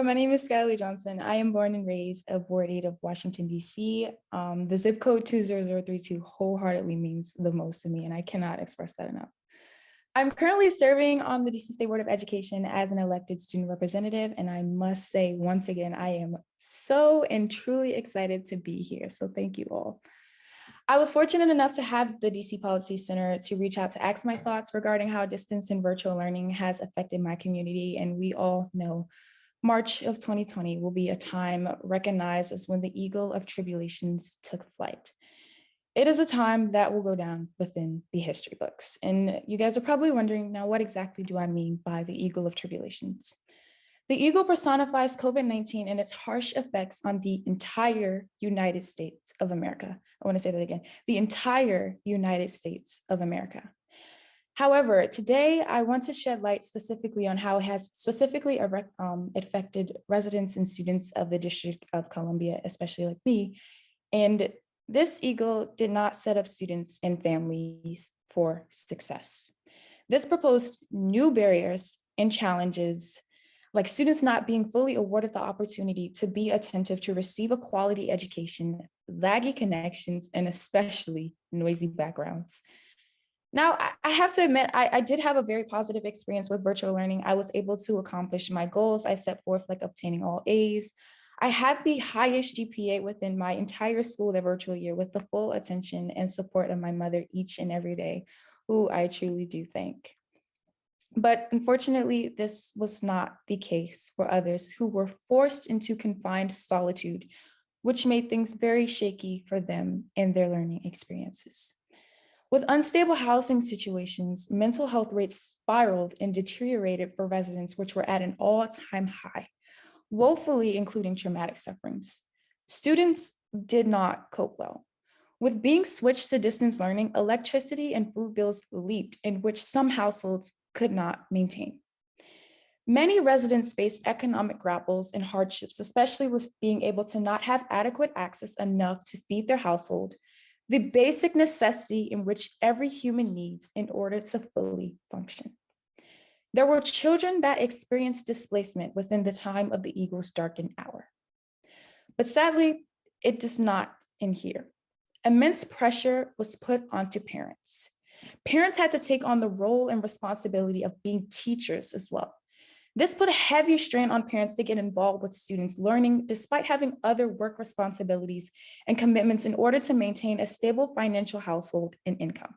My name is Skye-Ali Johnson. I am born and raised of Ward 8 of Washington, D.C. The zip code 20032 wholeheartedly means the most to me, and I cannot express that enough. I'm currently serving on the DC State Board of Education as an elected student representative, and I must say once again, I am so and truly excited to be here. So thank you all. I was fortunate enough to have the DC Policy Center to reach out to ask my thoughts regarding how distance and virtual learning has affected my community, and we all know March of 2020 will be a time recognized as when the Eagle of Tribulations took flight. It is a time that will go down within the history books. And you guys are probably wondering, now what exactly do I mean by the Eagle of Tribulations? The eagle personifies COVID-19 and its harsh effects on the entire United States of America. I want to say that again, the entire United States of America. However, today I want to shed light specifically on how it has specifically affected residents and students of the District of Columbia, especially like me. And this eagle did not set up students and families for success. This proposed new barriers and challenges, like students not being fully awarded the opportunity to be attentive to receive a quality education, laggy connections, and especially noisy backgrounds. Now, I have to admit, I did have a very positive experience with virtual learning. I was able to accomplish my goals I set forth, like obtaining all A's. I had the highest GPA within my entire school that virtual year, with the full attention and support of my mother each and every day, who I truly do thank. But unfortunately, this was not the case for others who were forced into confined solitude, which made things very shaky for them and their learning experiences. With unstable housing situations, mental health rates spiraled and deteriorated for residents, which were at an all-time high, woefully including traumatic sufferings. Students did not cope well. With being switched to distance learning, electricity and food bills leaped, in which some households could not maintain. Many residents face economic grapples and hardships, especially with being able to not have adequate access enough to feed their household, the basic necessity in which every human needs in order to fully function. There were children that experienced displacement within the time of the eagle's darkened hour. But sadly, it does not end here. Immense pressure was put onto parents. Parents had to take on the role and responsibility of being teachers as well. This put a heavy strain on parents to get involved with students' learning despite having other work responsibilities and commitments in order to maintain a stable financial household and income.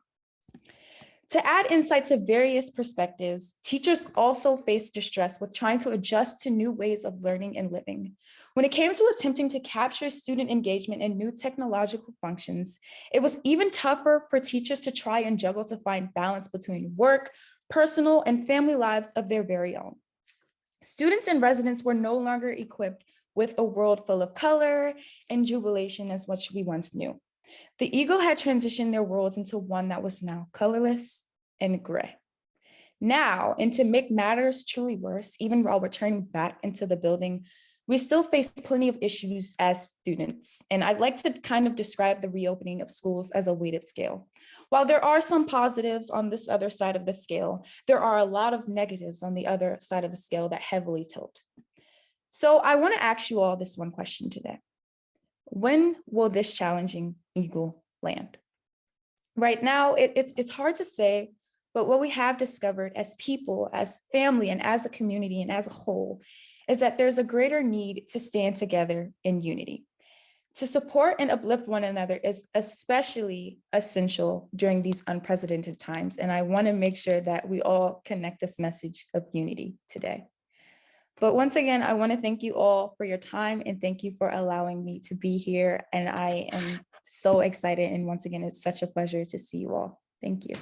To add insight to various perspectives, teachers also faced distress with trying to adjust to new ways of learning and living. When it came to attempting to capture student engagement in new technological functions, it was even tougher for teachers to try and juggle to find balance between work, personal, and family lives of their very own. Students and residents were no longer equipped with a world full of color and jubilation as what we once knew. The eagle had transitioned their worlds into one that was now colorless and gray. Now, and to make matters truly worse, even while returning back into the building, we still face plenty of issues as students. And I'd like to kind of describe the reopening of schools as a weighted scale. While there are some positives on this other side of the scale, there are a lot of negatives on the other side of the scale that heavily tilt. So I want to ask you all this one question today. When will this challenging eagle land? Right now, it's hard to say, but what we have discovered as people, as family, and as a community, and as a whole, is that there's a greater need to stand together in unity. To support and uplift one another is especially essential during these unprecedented times, and I want to make sure that we all connect this message of unity today. But once again, I want to thank you all for your time and thank you for allowing me to be here. And I am so excited. And once again, it's such a pleasure to see you all. Thank you.